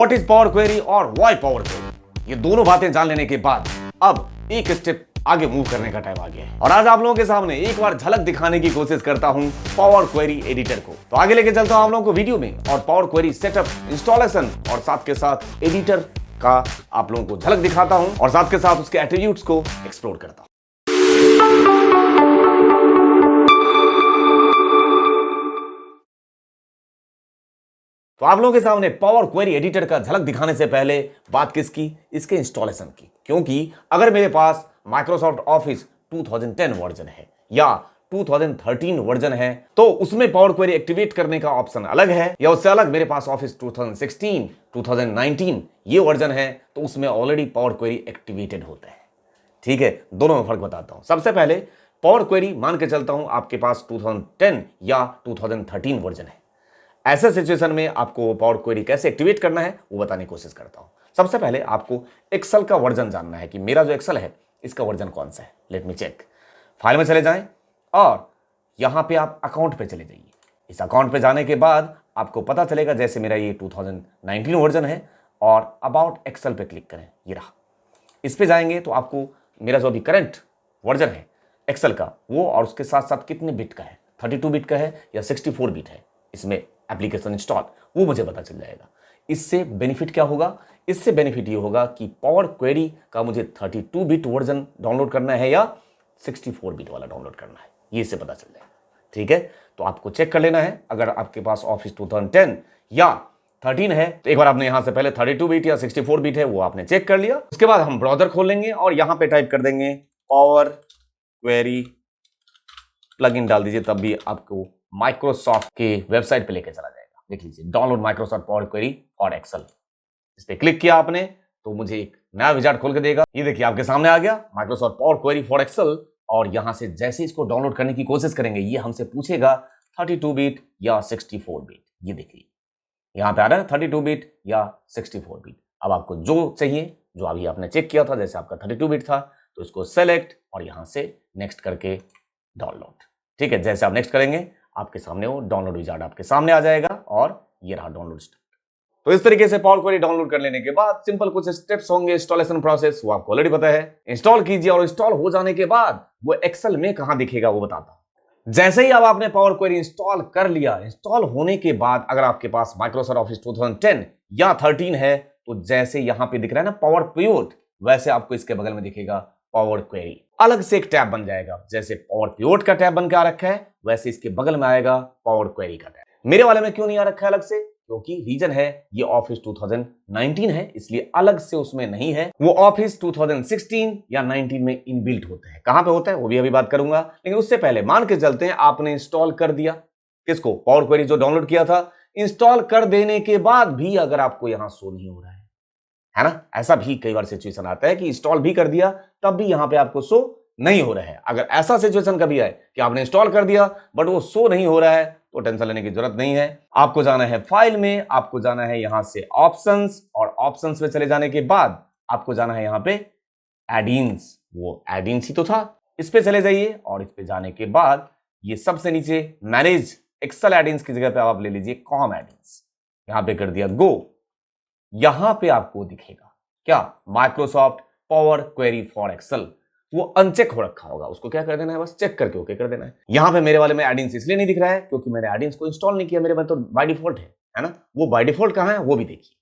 What is power query और why power query, ये दोनों बातें जान लेने के बाद अब एक स्टेप आगे मूव करने का टाइम आ गया है और आज आप लोगों के सामने एक बार झलक दिखाने की कोशिश करता हूं पावर क्वेरी एडिटर को। तो आगे लेके चलता हूं आप लोगों को वीडियो में और पावर क्वेरी सेटअप, इंस्टॉलेशन और साथ के साथ एडिटर का आप लोगों को झलक दिखाता हूं और साथ के साथ उसके एट्रीब्यूट्स को एक्सप्लोर करता हूं। तो आप लोगों के सामने पावर क्वेरी एडिटर का झलक दिखाने से पहले बात किसकी, इसके इंस्टॉलेशन की। क्योंकि अगर मेरे पास माइक्रोसॉफ्ट ऑफिस 2010 वर्जन है या 2013 वर्जन है तो उसमें पावर क्वेरी एक्टिवेट करने का ऑप्शन अलग है, या उससे अलग मेरे पास ऑफिस 2016, 2019 ये वर्जन है तो उसमें ऑलरेडी पावर क्वेरी एक्टिवेटेड होता है। ठीक है, दोनों में फर्क बताता हूं। सबसे पहले पावर क्वेरी मान के चलता हूं आपके पास 2010 या 2013 वर्जन है। ऐसे सिचुएशन में आपको पावर क्वेरी कैसे एक्टिवेट करना है वो बताने की कोशिश करता हूं। सबसे पहले आपको एक्सेल का वर्जन जानना है कि मेरा जो एक्सेल है इसका वर्जन कौन सा है। Let me check. फाइल में चले जाएं और यहां पे आप अकाउंट पे चले जाइए। इस अकाउंट पे जाने के बाद आपको पता चलेगा, जैसे मेरा ये 2019 वर्जन है और अबाउट एक्सेल पे क्लिक करें, ये रहा। इस पे जाएंगे तो आपको मेरा जो अभी करंट वर्जन है एक्सेल का वो और उसके साथ साथ कितने बिट का है, 32 बिट का है या 64 बिट है, इसमें एप्लीकेशन इंस्टॉल वो मुझे पता चल जाएगा। इससे बेनिफिट क्या होगा? इससे बेनिफिट ये होगा कि पावर क्वेरी का मुझे 32 बिट वर्जन डाउनलोड करना है या 64 बिट वाला डाउनलोड करना है, ये इससे पता चल जाएगा। ठीक है, तो आपको चेक कर लेना है। अगर आपके पास ऑफिस 2010 या 13 है तो एक बार आपने यहां से पहले 32 बिट या 64 बिट है वो आपने चेक कर लिया। उसके बाद हम ब्राउजर खोल लेंगे और यहां पे टाइप कर देंगे पावर क्वेरी प्लगइन डाल दीजिए, तब भी आपको माइक्रोसॉफ्ट के वेबसाइट पे लेके चला जाएगा। देख लीजिए, डाउनलोड माइक्रोसॉफ्ट पावर क्वेरी और एक्सेल। इस पे क्लिक किया आपने तो मुझे एक नया विजार्ड खोल के देगा। ये देखिए आपके सामने आ गया Microsoft power query for Excel. और यहां से जैसे इसको डाउनलोड करने की कोशिश करेंगे ये हमसे पूछेगा 32 बिट या 64 बिट। ये देखिए यहां पे आ रहा है 32 बिट या 64 बिट। अब आपको जो चाहिए, जो अभी आपने चेक किया था, जैसे आपका 32 बिट था तो इसको सेलेक्ट और यहां से नेक्स्ट करके डाउनलोड। ठीक है, जैसे आप नेक्स्ट करेंगे आपके सामने वो डाउनलोड विजार्ड आपके सामने आ जाएगा और ये रहा डाउनलोड स्टार्ट। तो इस तरीके से पावर क्वेरी डाउनलोड कर लेने के बाद सिंपल कुछ स्टेप्स होंगे इंस्टॉलेशन प्रोसेस, वो आपको ऑलरेडी पता है। इंस्टॉल कीजिए और इंस्टॉल हो जाने के बाद वो एक्सेल में कहां दिखेगा वो बताता हूं। जैसे ही अब आपने पावर क्वेरी इंस्टॉल कर लिया, इंस्टॉल होने के बाद अगर आपके पास माइक्रोसॉफ्ट ऑफिस 2010 या 13 है तो जैसे यहां पे दिख रहा है ना पावर पिवोट, वैसे आपको इसके बगल में दिखेगा पावर क्वेरी। अलग से एक टैब बन जाएगा। जैसे पावर पिवोट का टैब बन के आ रखा है वैसे इसके बगल में आएगा पावर क्वेरी का टैब। मेरे वाले में क्यों नहीं आ रखा है अलग से? क्योंकि रीजन है ये ऑफिस 2019 है, इसलिए अलग से उसमें नहीं है। वो ऑफिस 2016 या 19 में इनबिल्ट होता है। कहां पे होता है वो भी अभी बात करूंगा, लेकिन उससे पहले मान के चलते हैं आपने इंस्टॉल कर दिया किसको, पावर क्वेरी जो डाउनलोड किया था। इंस्टॉल कर देने के बाद भी अगर आपको यहां शो नहीं हो रहा है ना, ऐसा भी कई बार सिचुएशन आता है कि इंस्टॉल भी कर दिया तब भी यहां पे आपको शो नहीं हो रहा है। अगर ऐसा सिचुएशन कभी आए कि आपने इंस्टॉल कर दिया बट वो शो नहीं हो रहा है तो टेंशन लेने की जरूरत नहीं है। आपको जाना है फाइल में, आपको जाना है यहां से ऑप्शंस और ऑप्शंस में चले जाने के बाद आपको जाना है यहां पे एडिन्स। वो एडिन्स ही तो था, इस पे चले जाइए और इस पे जाने के बाद ये सबसे नीचे मैनेज एक्सेल एडिन्स की जगह पे आप ले लीजिए कॉम एडिन्स। यहां पे कर दिया गो। यहां पे आपको दिखेगा क्या, Microsoft power query for Excel. वो अनचेक हो रखा होगा, उसको क्या कर देना है, बस चेक करके ओके कर देना है। यहां पे मेरे वाले में एडिन्स इसलिए नहीं दिख रहा है क्योंकि मैंने एडिन्स को इंस्टॉल नहीं किया, मेरे में तो बाय डिफॉल्ट है ना। वो बाय डिफॉल्ट कहां है वो भी देखिए।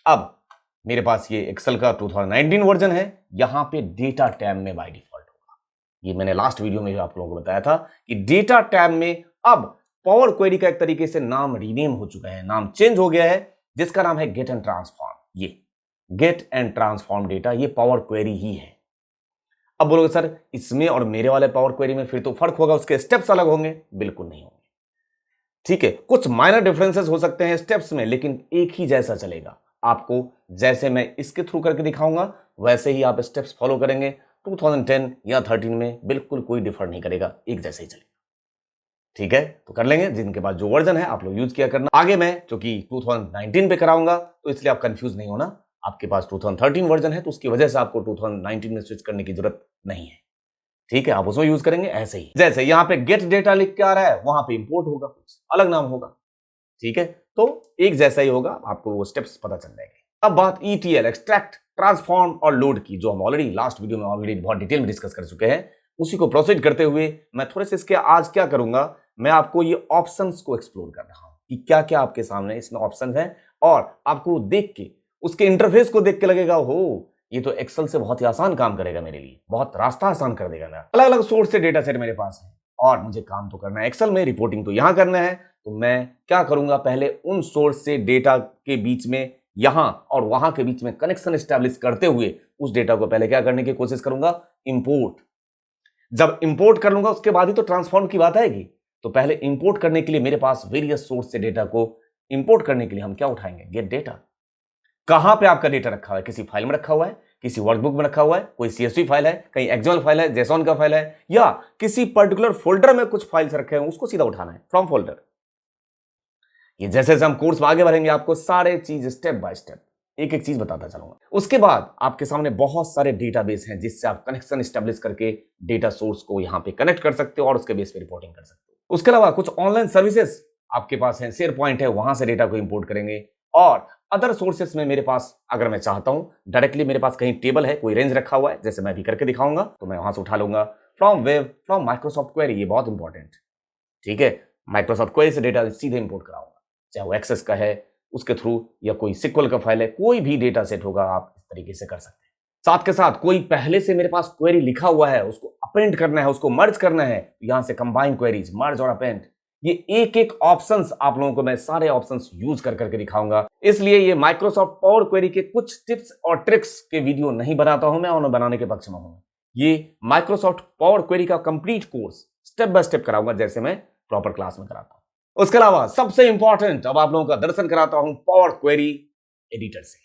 अब मेरे पास ये एक्सेल का 2019 वर्जन है, यहां पे डेटा टैब में बाय डिफॉल्ट होगा। ये मैंने लास्ट वीडियो में आप लोगों को बताया था कि डेटा टैब में अब पावर क्वेरी का एक तरीके से नाम रीनेम हो चुका है, नाम चेंज हो गया है, जिसका नाम है गेट एंड ट्रांसफॉर्म। ये गेट एंड ट्रांसफॉर्म डेटा ये पावर क्वेरी ही है। अब बोलोगे सर इसमें और मेरे वाले पावर क्वेरी में फिर तो फर्क होगा, उसके स्टेप्स अलग होंगे। बिल्कुल नहीं होंगे। ठीक है, कुछ माइनर डिफरेंसेस हो सकते हैं स्टेप्स में, लेकिन एक ही जैसा चलेगा। आपको जैसे मैं इसके थ्रू करके दिखाऊंगा वैसे ही आप स्टेप्स फॉलो करेंगे। 2010 या 13 में बिल्कुल कोई डिफर नहीं करेगा, एक जैसे ही चलेगा। ठीक है, तो कर लेंगे। जिनके पास जो वर्जन है आप लोग यूज किया करना। आगे मैं चूंकि 2019 पे कराऊंगा तो इसलिए आप कंफ्यूज नहीं होना। आपके पास 2013 वर्जन है तो उसकी वजह से आपको 2019 में स्विच करने की जरूरत नहीं है। ठीक है, आप उसमें यूज करेंगे ऐसे ही। जैसे यहां पे गेट डेटा लिख के आ रहा है वहां पे इंपोर्ट होगा, कुछ अलग नाम होगा। ठीक है, तो एक जैसा ही होगा, आपको वो स्टेप्स पता चल जाएंगे। अब बात ETL एक्सट्रैक्ट, ट्रांसफॉर्म और लोड की, जो हम ऑलरेडी लास्ट वीडियो में ऑलरेडी बहुत डिटेल में डिस्कस कर चुके हैं, उसी को प्रोसीड करते हुए मैं थोड़े से इसके आज क्या करूंगा, मैं आपको ये ऑप्शंस को एक्सप्लोर कर रहा हूं कि क्या क्या आपके सामने इसमें ऑप्शन है, और आपको देख के उसके इंटरफेस को देख के लगेगा हो ये तो एक्सेल से बहुत ही आसान काम करेगा मेरे लिए, बहुत रास्ता आसान कर देगा मेरा। अलग अलग सोर्स से डेटा सेट मेरे पास है और मुझे काम तो करना है एक्सेल में, रिपोर्टिंग तो यहां करना है, तो मैं क्या करूंगा, पहले उन सोर्स से डेटा के बीच में यहां और वहां के बीच में कनेक्शन एस्टैब्लिश करते हुए उस डेटा को पहले क्या करने की कोशिश करूंगा, इंपोर्ट। जब इंपोर्ट कर लूंगा उसके बाद ही तो ट्रांसफॉर्म की बात आएगी। तो पहले इंपोर्ट करने के लिए मेरे पास वेरियस सोर्स से डेटा को इंपोर्ट करने के लिए हम क्या उठाएंगे, गेट डेटा। कहां पे आपका डेटा रखा हुआ है, किसी फाइल में रखा हुआ है, किसी वर्कबुक में रखा हुआ है, कोई CSV फाइल है, कहीं एक्सएमएल फाइल है, जेसॉन का फाइल है, या किसी पर्टिकुलर फोल्डर में कुछ फाइल्स रखे हैं, उसको सीधा उठाना है फ्रॉम फोल्डर। ये जैसे जैसे हम कोर्स में आगे बढ़ेंगे आपको सारे चीज स्टेप बाय स्टेप एक एक चीज बताता चलूंगा। उसके बाद आपके सामने बहुत सारे डेटाबेस हैं जिससे आप कनेक्शन एस्टैब्लिश करके डेटा सोर्स को यहां पे कनेक्ट कर सकते हो और उसके बेस पे रिपोर्टिंग कर सकते हो। उसके अलावा कुछ ऑनलाइन सर्विसेज आपके पास हैं, शेयर पॉइंट है, वहां से डेटा को इंपोर्ट करेंगे। और अदर सोर्सेस में मेरे पास अगर मैं चाहता हूं डायरेक्टली, मेरे पास कहीं टेबल है, कोई रेंज रखा हुआ है, जैसे मैं भी करके दिखाऊंगा, तो मैं वहां से उठा लूंगा from web, from Microsoft query. ये बहुत इंपॉर्टेंट, ठीक है, माइक्रोसॉफ्ट क्वेरी से डेटा सीधे इंपोर्ट कराऊंगा, चाहे वो एक्सेस का है उसके थ्रू या कोई सिक्वल का फाइल है, कोई भी डेटा सेट होगा आप इस तरीके से कर सकते हैं। साथ के साथ कोई पहले से मेरे पास क्वेरी लिखा हुआ है, उसको अपेंड करना है, उसको मर्ज करना है, यहां से कंबाइन क्वेरीज, मर्ज और अपेंड, ये एक एक ऑप्शंस आप लोगों को मैं सारे ऑप्शंस यूज कर करके दिखाऊंगा। इसलिए ये माइक्रोसॉफ्ट पावर क्वेरी के कुछ टिप्स और ट्रिक्स के वीडियो नहीं बनाता हूं मैं, और बनाने के पक्ष में हूं। ये माइक्रोसॉफ्ट पावर क्वेरी का complete course step by step कराऊंगा, जैसे मैं प्रॉपर क्लास में कराता हूं। उसके अलावा सबसे इंपॉर्टेंट, अब आप लोगों का दर्शन कराता हूं पावर क्वेरी एडिटर से।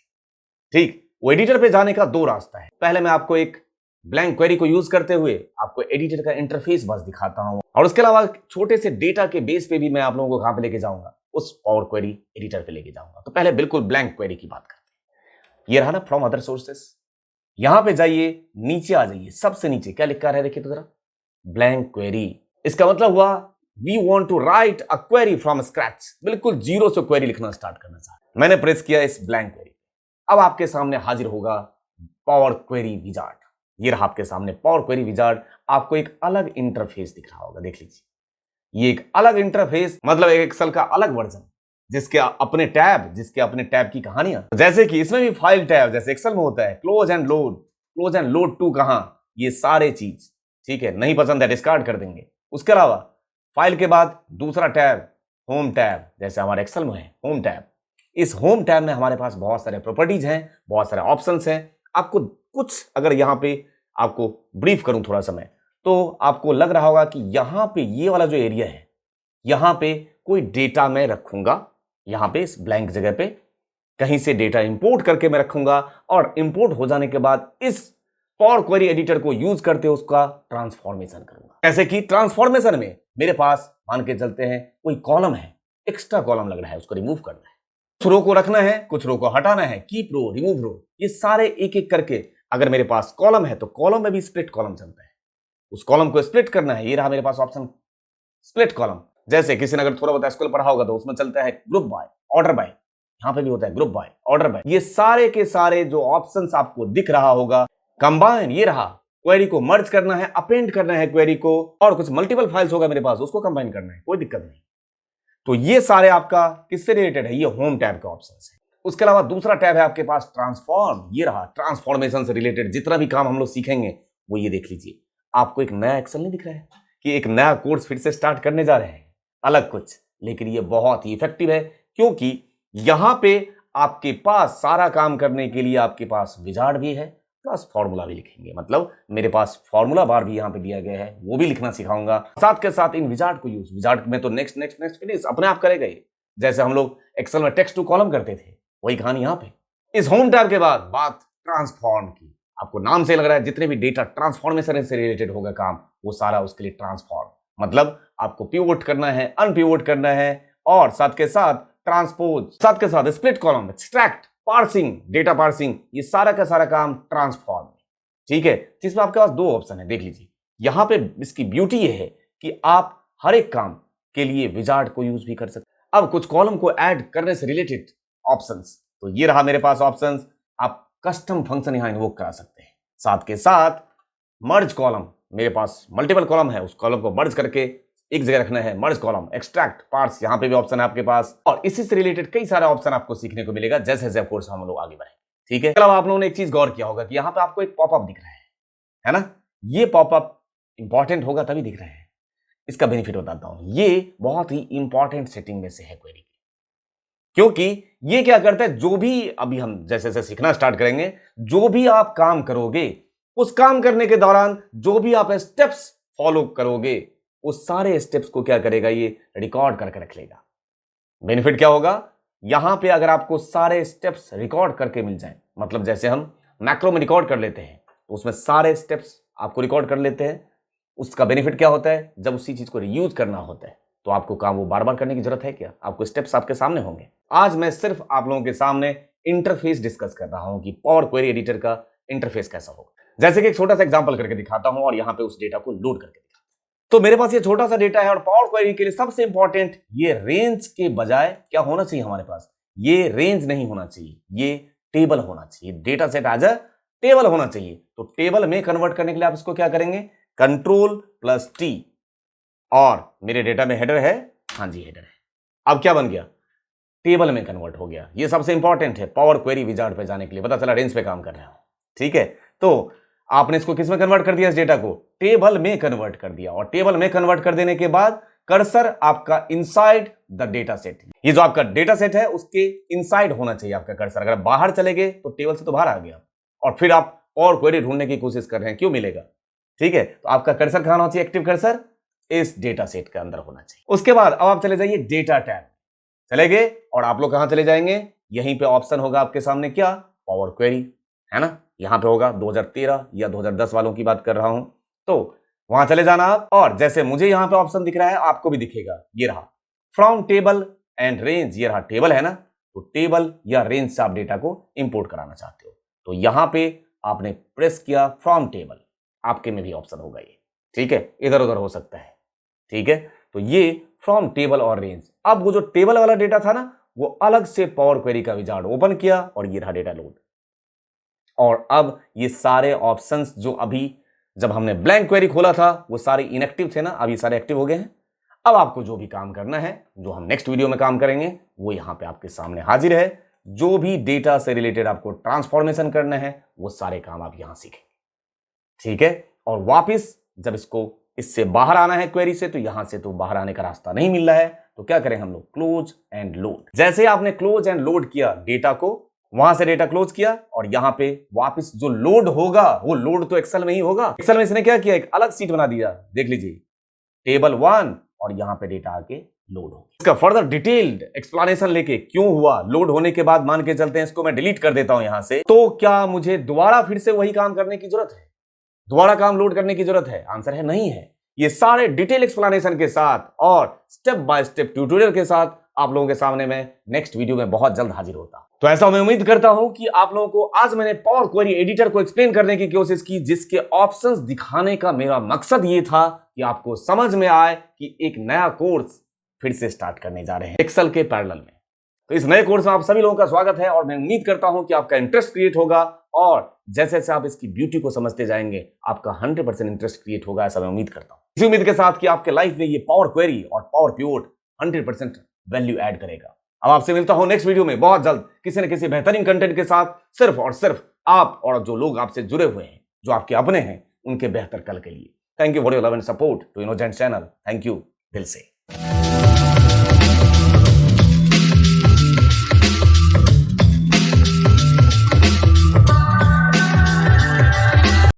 ठीक, वो एडिटर पे जाने का दो रास्ता है। पहले मैं आपको एक ब्लैंक क्वेरी को यूज करते हुए आपको एडिटर का इंटरफेस बस दिखाता हूं, और उसके अलावा छोटे से डेटा के बेस पे भी मैं आप लोगों को कहां पे लेके जाऊंगा, उस पावर क्वेरी एडिटर पे लेके जाऊंगा। तो पहले बिल्कुल ब्लैंक क्वेरी की बात करते हैं। ये रहा ना फ्रॉम अदर सोर्सेस, यहां पे जाइए, नीचे आ जाइए, सबसे नीचे क्या लिखा है देखिए तो जरा, ब्लैंक क्वेरी। इसका मतलब हुआ we want to write a query from scratch, बिल्कुल जीरो से क्वेरी लिखना स्टार्ट करना चाहते। मैंने प्रेस किया इस ब्लैंक क्वेरी, अब आपके सामने हाजिर होगा पावर क्वेरी विजार्ड। ये रहा आपके सामने पावर क्वेरी विजार्ड। आपको एक अलग इंटरफेस दिख रहा होगा, देख लीजिए, ये एक अलग इंटरफेस, मतलब एक एक्सेल का अलग वर्जन, जिसके अपने टैब की कहानियां, जैसे कि इसमें भी फाइल टैब जैसे एक्सेल में होता है, क्लोज एंड लोड टू कहां, ये सारे चीज, ठीक है, नहीं पसंद है डिस्कार्ड कर देंगे। उसके अलावा फाइल के बाद दूसरा टैब, होम टैब, जैसे हमारे एक्सेल में है होम टैब। इस होम टैब में हमारे पास बहुत सारे प्रॉपर्टीज हैं, बहुत सारे ऑप्शंस हैं। आपको कुछ अगर यहां पे आपको ब्रीफ करूं थोड़ा समय, तो आपको लग रहा होगा कि यहां पे ये वाला जो एरिया है, यहां पे कोई डेटा मैं रखूंगा, यहां पे इस ब्लैंक जगह पे कहीं से डेटा इंपोर्ट करके मैं रखूंगा, और इंपोर्ट हो जाने के बाद इस पावर क्वेरी एडिटर को यूज करते हुए उसका ट्रांसफॉर्मेशन करूंगा। जैसे कि ट्रांसफॉर्मेशन में मेरे पास मान के चलते हैं कोई कॉलम है, एक्स्ट्रा कॉलम लग रहा है, उसको रिमूव करना है, कुछ रो को रखना है, कुछ रो को हटाना है, कीप रो, रिमूव रो, ये सारे एक एक करके। अगर मेरे पास कॉलम है तो कॉलम में भी स्प्लिट कॉलम चलता है, उस कॉलम को स्प्लिट करना है। ये रहा मेरे पास ऑप्शन स्प्लिट कॉलम। जैसे किसी ने अगर थोड़ा बहुत स्कूल पढ़ा होगा तो उसमें चलता है ग्रुप बाय, ऑर्डर बाय, यहां पे भी होता है ग्रुप बाय, ऑर्डर बाय। ये सारे के सारे जो ऑप्शंस आपको दिख रहा होगा, कंबाइन, ये रहा, क्वेरी को मर्ज करना है, अपेंड करना है क्वेरी को, और कुछ मल्टीपल फाइल्स होगा मेरे पास, उसको कंबाइन करना है, कोई दिक्कत नहीं। तो ये सारे आपका किससे रिलेटेड है, ये होम टैब का ऑप्शन है। उसके अलावा दूसरा टैब है आपके पास ट्रांसफॉर्म, ये रहा, ट्रांसफॉर्मेशन से रिलेटेड जितना भी काम हम लोग सीखेंगे वो ये देख लीजिए। आपको एक नया एक्सेल नहीं दिख रहा है कि एक नया कोर्स फिर से स्टार्ट करने जा रहे हैं, अलग कुछ, लेकिन ये बहुत ही इफेक्टिव है, क्योंकि यहां पे आपके पास सारा काम करने के लिए आपके पास विजार्ड भी है, प्लस फॉर्मूला भी लिखेंगे। मतलब मेरे पास फॉर्मूला बार भी यहां पे दिया गया है, वो भी लिखना सिखाऊंगा। साथ के साथ इन विजार्ड को यूज, विजार्ड में तो नेक्स्ट नेक्स्ट नेक्स्ट फिनिश अपने आप करेगा ये, जैसे हम लोग एक्सेल में टेक्स्ट टू कॉलम करते थे, वही कहानी यहां पे। इस होम टैब के बाद बात ट्रांसफॉर्म की। आपको नाम से लग रहा है जितने भी डेटा ट्रांसफॉर्मेशन से रिलेटेड होगा काम, वो सारा उसके लिए ट्रांसफॉर्म, मतलब आपको पिवोट करना है, अनपिवोट करना है, और साथ के साथ ट्रांसपोज, साथ के साथ split column, extract, parsing, data parsing, ये सारा का सारा काम ट्रांसफॉर्म, ठीक है। जिसमें आपके पास दो ऑप्शन है, देख लीजिए। यहां पे इसकी ब्यूटी ये है कि आप हर एक काम के लिए विजार्ड को यूज भी कर सकते हैं। अब कुछ कॉलम को ऐड करने से रिलेटेड ऑप्शंस, तो ये रहा मेरे पास ऑप्शंस। आप कस्टम फंक्शन यहां इन्वोक करा सकते हैं। साथ के साथ मर्ज कॉलम, मेरे पास मल्टीपल कॉलम है, उस कॉलम को मर्ज करके एक जगह रखना है, मर्ज कॉलम। एक्सट्रैक्ट पार्ट्स, यहां पे भी ऑप्शन है आपके पास, और इसी से रिलेटेड कई सारे ऑप्शन आपको सीखने को मिलेगा जैसे जैसे कोर्स हम लोग आगे बढ़ेंगे। ठीक है, अलावा आप लोगों ने एक चीज गौर किया होगा कि यहां पे आपको एक पॉपअप दिख रहा है ना। ये पॉपअप इंपॉर्टेंट होगा तभी दिख रहा है। इसका बेनिफिट बताता हूं। ये बहुत ही इंपॉर्टेंट सेटिंग में से है क्वेरी की, क्योंकि ये क्या करता है, जो भी अभी हम जैसे जैसे सीखना स्टार्ट करेंगे, जो भी आप काम करोगे, उस काम करने के दौरान जो भी आप स्टेप्स फॉलो करोगे, उस सारे स्टेप्स को क्या करेगा, ये रिकॉर्ड करके रख लेगा। बेनिफिट क्या होगा, यहां पे अगर आपको सारे स्टेप्स रिकॉर्ड करके मिल जाए, मतलब जैसे हम मैक्रो में रिकॉर्ड कर लेते हैं, तो उसमें सारे स्टेप्स आपको रिकॉर्ड कर लेते हैं। उसका बेनिफिट क्या होता है, जब उसी चीज को रीयूज करना होता है तो आपको काम वो बार बार करने की जरूरत है क्या, आपको स्टेप्स आपके सामने होंगे। आज मैं सिर्फ आप लोगों के सामने इंटरफेस डिस्कस कर रहा हूं कि पावर क्वेरी एडिटर का इंटरफेस कैसा होगा। जैसे कि एक छोटा सा एग्जांपल करके दिखाता हूं और यहां पे उस डेटा को लोड करके दिखाता हूं। तो मेरे पास ये छोटा सा डेटा है और पावर क्वेरी के लिए सबसे इंपॉर्टेंट, ये रेंज के बजाय क्या होना चाहिए हमारे पास, ये रेंज नहीं होना चाहिए, ये टेबल होना चाहिए। Data set as a table होना चाहिए। तो टेबल में कन्वर्ट करने के लिए आप इसको क्या करेंगे, Ctrl+T, और मेरे डेटा में हेडर है, हाँ जी हेडर है। अब क्या बन गया, टेबल में कन्वर्ट हो गया। ये सबसे इंपॉर्टेंट है पावर क्वेरी विजार्ड पे जाने के लिए, पता चला रेंज पे काम कर रहा हूं। ठीक है, तो आपने इसको किस में कन्वर्ट कर दिया, इस डेटा को टेबल में कन्वर्ट कर दिया, और टेबल में कन्वर्ट कर देने के बाद कर्सर आपका इनसाइड द डेटा सेट, ये जो आपका डेटा सेट है उसके इनसाइड होना चाहिए आपका कर्सर। अगर बाहर चले गए तो टेबल से तो बाहर आ गया, और फिर आप और क्वेरी ढूंढने की कोशिश कर रहे हैं, क्यों मिलेगा। ठीक है, तो आपका कर्सर कहां होना चाहिए, एक्टिव कर्सर इस डेटा सेट के अंदर होना चाहिए। उसके बाद अब आप चले जाइए डेटा टैब, चले गए, और आप लोग कहां चले जाएंगे, यहीं पे ऑप्शन होगा आपके सामने, क्या, पावर क्वेरी, है ना। यहां पे होगा 2013 या 2010 वालों की बात कर रहा हूं, तो वहां चले जाना आप, और जैसे मुझे यहां पे ऑप्शन दिख रहा है आपको भी दिखेगा, ये रहा फ्रॉम टेबल एंड रेंज, ये रहा टेबल है ना, तो टेबल या रेंज से आप डेटा को इंपोर्ट कराना चाहते हो, तो यहां पे आपने प्रेस किया फ्रॉम टेबल, आपके में भी ऑप्शन होगा ये। ठीक है, इधर उधर हो सकता है। ठीक है, तो ये फ्रॉम टेबल और रेंज। अब वो जो टेबल वाला डेटा था ना, वो अलग से पावर क्वेरी का विजार्ड ओपन किया, और ये रहा डेटा लोड। और अब ये सारे ऑप्शंस जो अभी जब हमने ब्लैंक क्वेरी खोला था वो सारे इनएक्टिव थे ना, अब ये सारे एक्टिव हो गए हैं। अब आपको जो भी काम करना है, जो हम नेक्स्ट वीडियो में काम करेंगे, वो यहां पे आपके सामने हाजिर है। जो भी डेटा से रिलेटेड आपको ट्रांसफॉर्मेशन करना है, वो सारे काम आप यहां सीखेंगे। ठीक है, और वापस जब इसको इससे बाहर आना है क्वेरी से, तो यहां से तो बाहर आने का रास्ता नहीं मिल रहा है, तो क्या करें हम लोग, क्लोज एंड लोड। जैसे आपने क्लोज एंड लोड किया डेटा को, वहां से डेटा क्लोज किया, और यहां पे वापस जो लोड होगा, वो लोड तो एक्सेल में ही होगा। एक्सेल में इसने क्या किया, एक अलग सीट बना दिया, देख लीजिए, टेबल 1, और यहां पे डेटा आके लोड हो। इसका फर्दर डिटेल्ड एक्सप्लेनेशन लेके क्यों हुआ, लोड होने के बाद मान के चलते हैं इसको मैं डिलीट कर देता हूं यहां से, तो क्या मुझे दोबारा फिर से वही काम करने की जरूरत है, दोबारा काम लोड करने की जरूरत है, आंसर है नहीं है। ये सारे डिटेल एक्सप्लेनेशन के साथ और स्टेप बाय स्टेप ट्यूटोरियल के साथ आप लोगों के सामने मैं नेक्स्ट वीडियो में बहुत जल्द हाजिर होता। तो ऐसा मैं उम्मीद करता हूं कि आप लोगों को आज मैंने पावर क्वेरी एडिटर को एक्सप्लेन करने की कोशिश की, जिसके ऑप्शंस दिखाने का मेरा मकसद ये था कि आपको समझ में आए कि एक नया कोर्स फिर से स्टार्ट करने जा रहे हैं एक्सेल के पैरेलल में। तो इस नए कोर्स में आप सभी लोगों का स्वागत है, और मैं उम्मीद करता हूं कि आपका इंटरेस्ट क्रिएट होगा, और जैसे जैसे आप इसकी ब्यूटी को समझते जाएंगे आपका 100% इंटरेस्ट क्रिएट होगा, ऐसा मैं उम्मीद करता हूं। इसी उम्मीद के साथ कि आपके लाइफ में ये पावर क्वेरी और पावर पिवोट 100% वैल्यू ऐड करेगा। अब आपसे मिलता हूं नेक्स्ट वीडियो में बहुत जल्द किसी न किसी बेहतरीन कंटेंट के साथ, सिर्फ और सिर्फ आप और जो लोग आपसे जुड़े हुए हैं, जो आपके अपने हैं, उनके बेहतर कल के लिए। Thank you for your love and support to innocent channel. Thank you दिल से।